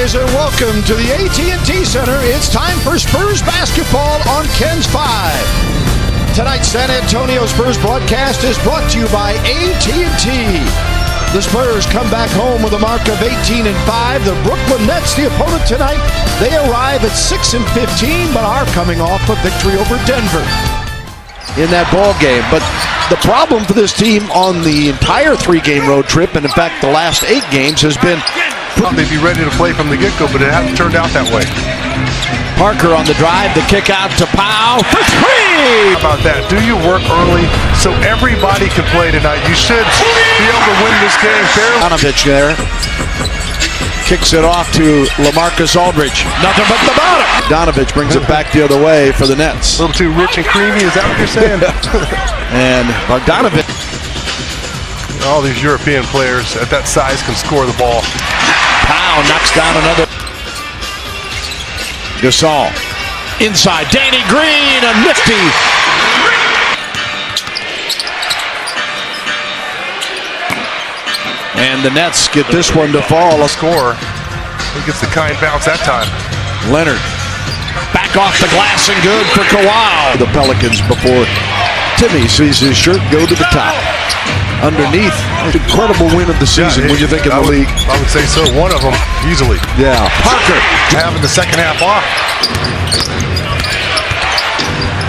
Rise and welcome to the AT&T Center. It's time for Spurs basketball on Ken's 5. Tonight's San Antonio Spurs broadcast is brought to you by AT&T. The Spurs come back home with a mark of 18-5. The Brooklyn Nets, the opponent tonight, they arrive at 6-15, but are coming off a victory over Denver in that ball game. But the problem for this team on the entire three-game road trip, and in fact the last 8 games, has been they'd be ready to play from the get-go, but it hasn't turned out that way. Parker on the drive, the kick out to Powell for 3! How about that? Do you work early so everybody can play tonight? You should be able to win this game fairly. Donovich there. Kicks it off to LaMarcus Aldridge. Nothing but the bottom. Donovich brings it back the other way for the Nets. A little too rich and creamy, is that what you're saying? And Bogdanovich. All these European players at that size can score the ball. Powell knocks down another. Gasol. Inside, Danny Green, a nifty. And the Nets get this one to fall. A score. He gets the kind bounce that time. Leonard. Back off the glass and good for Kawhi. The Pelicans before Timmy sees his shirt go to the top. Underneath, incredible win of the season when you think of the league. I would say so. One of them, easily. Yeah. Parker. Having the second half off.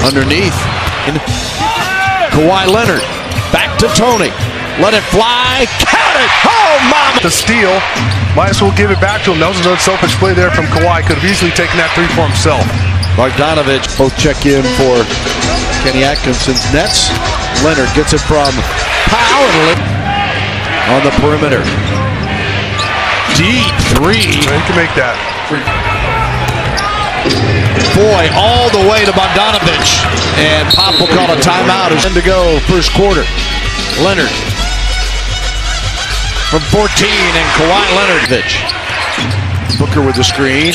Underneath. Kawhi Leonard. Back to Tony. Let it fly. Count it. Oh, mama. The steal. Might as well give it back to him. That was another selfish play there from Kawhi. Could have easily taken that 3 for himself. Bogdanovich both check in for Kenny Atkinson's Nets. Leonard gets it from Powell on the perimeter. Deep 3. He can make that. Boy, all the way to Bogdanovich. And Pop will call a timeout. It's 10 to go, first quarter. Leonard from 14, and Kawhi Leonard. Booker with the screen.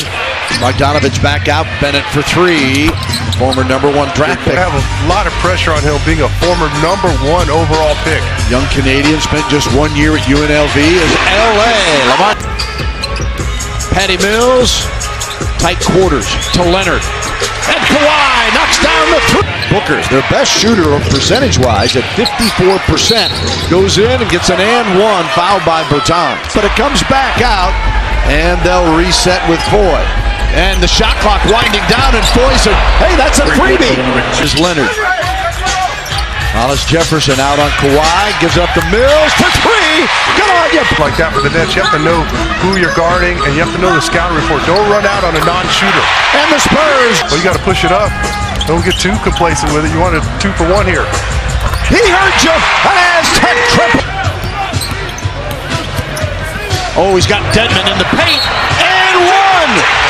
Bogdanovich back out. Bennett for 3. Former #1 draft pick. Have a lot of pressure on him being a former #1 overall pick. Young Canadian, spent just 1 year at UNLV as LA. Lamont. Patty Mills. Tight quarters to Leonard. And Kawhi knocks down the 3. Booker, their best shooter percentage-wise at 54%. Goes in and gets an and 1, fouled by Bertans. But it comes back out, and they'll reset with Foy. And the shot clock winding down, and Foy said, hey, that's a freebie. This is Leonard. Hollis Jefferson out on Kawhi, gives up the Mills for 3. Come on, you. Like that for the Nets, you have to know who you're guarding, and you have to know the scouting report. Don't run out on a non-shooter. And the Spurs. Well, you got to push it up. Don't get too complacent with it. You want a 2 for 1 here. He heard you. Aztec triple. Oh, he's got Dedmon in the paint, and 1.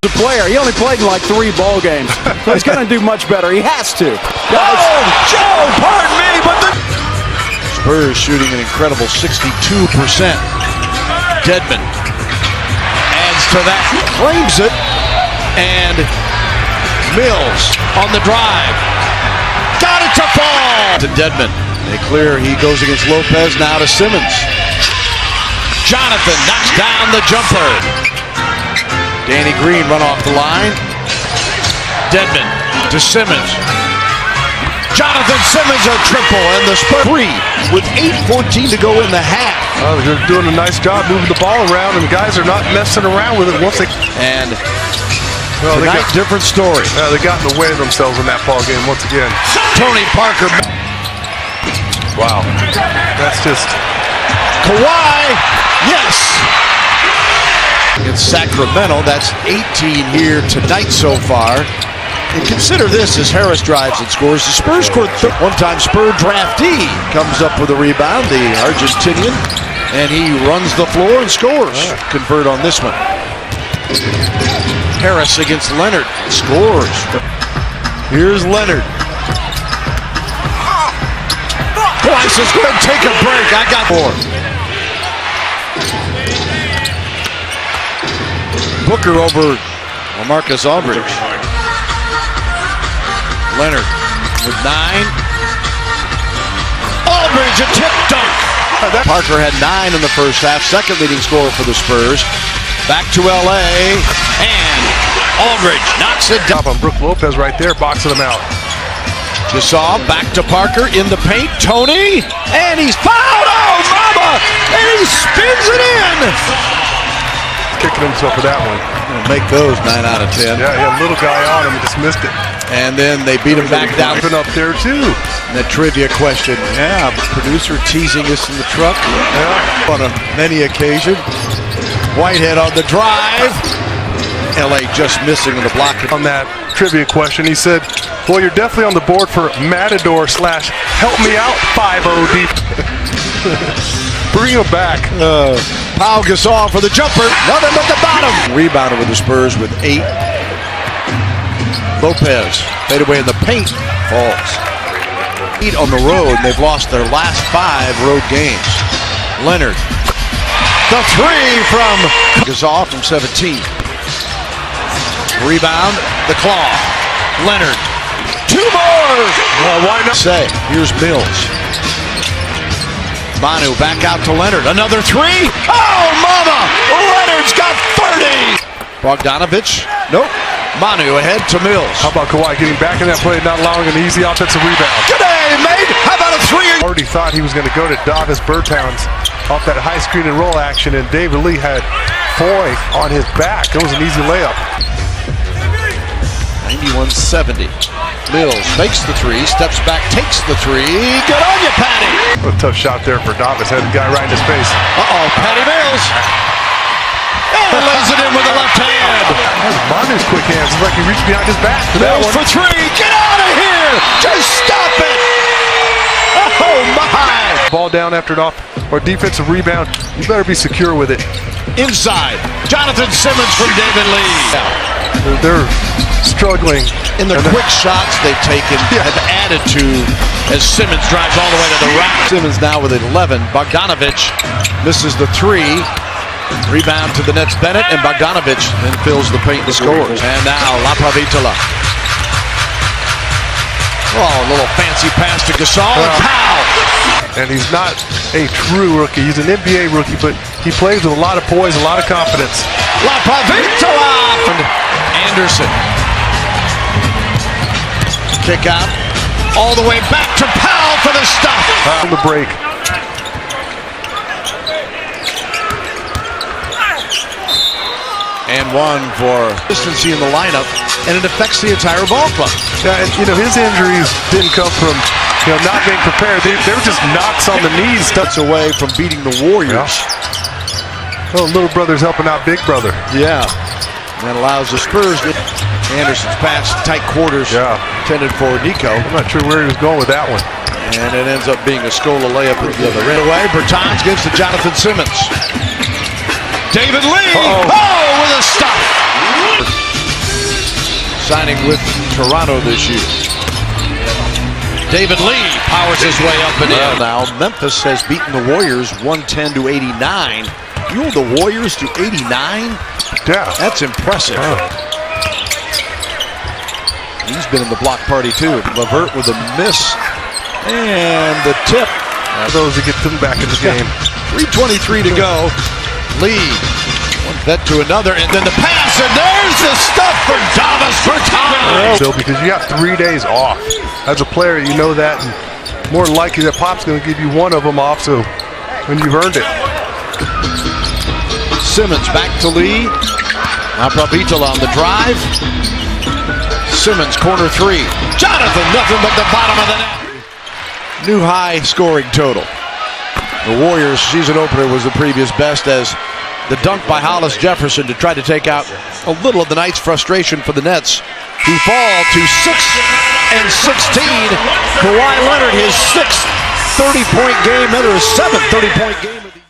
The player, he only played in like 3 ball games, so he's going to do much better. He has to. Oh, Joe, pardon me, but the Spurs shooting an incredible 62%. Dedmon adds to that, claims it, and Mills on the drive. Got it to fall to Dedmon. They clear. He goes against Lopez. Now to Simmons. Jonathan knocks down the jumper. Danny Green run off the line. Dedmon to Simmons. Jonathan Simmons a triple, and the Spurs 3 with 8:14 to go in the half. Oh, they're doing a nice job moving the ball around, and the guys are not messing around with it once they. And tonight, different story. They got in the way of themselves in that ball game once again. Tony Parker. Wow, that's just. Kawhi, yes. In Sacramento, that's 18 here tonight so far. And consider this as Harris drives and scores. The Spurs scored one-time Spur draftee comes up with a rebound, the Argentinian, and he runs the floor and scores. Convert on this one. Harris against Leonard, scores. Here's Leonard. Kawhi says, go ahead and take a break. I got 4. Booker over LaMarcus Aldridge. Leonard with 9. Aldridge, a tip dunk. Parker had 9 in the first half, second leading scorer for the Spurs. Back to LA, and Aldridge knocks it down. On Brook Lopez right there, boxing him out. Gasol back to Parker in the paint. Tony, and he's fouled. Oh, mama! And he spins it in. Kicking himself for that one. Make those 9 out of 10. Yeah, he had a little guy on him, he just missed it. And then they beat him back down. Been up there too. The trivia question. Yeah, producer teasing us in the truck. Yeah. On many occasions. Whitehead on the drive. LA just missing in the block. On that trivia question, he said, well, you're definitely on the board for Matador / help me out 5-0 deep. Bring him back. Pau Gasol for the jumper. Nothing but the bottom. Rebounded with the Spurs with 8. Lopez fade away in the paint. Falls. 8 on the road. They've lost their last 5 road games. Leonard. The 3 from Gasol from 17. Rebound. The claw. Leonard. 2 more. Why not? Say, here's Mills. Manu back out to Leonard. Another 3. Oh, mama! Leonard's got 30. Bogdanovich. Nope. Manu ahead to Mills. How about Kawhi getting back in that play, not allowing an easy offensive rebound? Good day, mate. How about a 3? Already thought he was going to go to Davis Bertans off that high screen and roll action, and David Lee had Foy on his back. It was an easy layup. 91-70. Mills makes the 3, steps back, takes the 3. Good on you, Patty. What a tough shot there for Davis. Had the guy right in his face. Uh-oh, Patty Mills. And lays it in with the left hand. That's Manu's quick hands. It's like he reached behind his back. Mills for 3. Get out of here. Just stop it. Oh, my. Ball down after an off or defensive rebound. You better be secure with it. Inside. Jonathan Simmons from David Lee. They're struggling. In the quick shots they've taken have added to as Simmons drives all the way to the rack. Simmons now with 11. Bogdanovich misses the 3. Rebound to the Nets Bennett, and Bogdanovich then fills the paint and scores. And now Lapavitola. Oh, a little fancy pass to Gasol and Powell. And he's not a true rookie. He's an NBA rookie, but he plays with a lot of poise, a lot of confidence. Lapavitola! Anderson. Kick out. All the way back to Powell for the stuff. On the break. And 1 for consistency in the lineup, and it affects the entire ball club. Yeah, and his injuries didn't come from not being prepared. They were just knocks on the knees. That's away from beating the Warriors. Yeah. Well, little brother's helping out big brother. Yeah. And that allows the Spurs to Anderson's pass, tight quarters, intended for Nico. I'm not sure where he was going with that one. And it ends up being a Scola layup at the other end. Away, Bertans gives to Jonathan Simmons. David Lee! With a stop! Signing with Toronto this year. David Lee powers his way up and in. Now, Memphis has beaten the Warriors 110-89. You hold the Warriors to 89? Yeah. That's impressive. He's been in the block party too. Levert with a miss. And the tip. Those that get them back in the game. 3:23 to go. Lee. One vet to another, and then the pass, and there's the stuff for Davis for time. Bill, because you got 3 days off. As a player, you know that. And more than likely that Pop's going to give you one of them off, so when you've earned it. Simmons back to Lee. Now Lapavitola on the drive. Simmons, corner 3. Jonathan, nothing but the bottom of the net. New high scoring total. The Warriors' season opener was the previous best, as the dunk by Hollis Jefferson to try to take out a little of the night's frustration for the Nets, who fall to 6-16. Kawhi Leonard, his 6th 30-point game, and his 7th 30-point game of the year.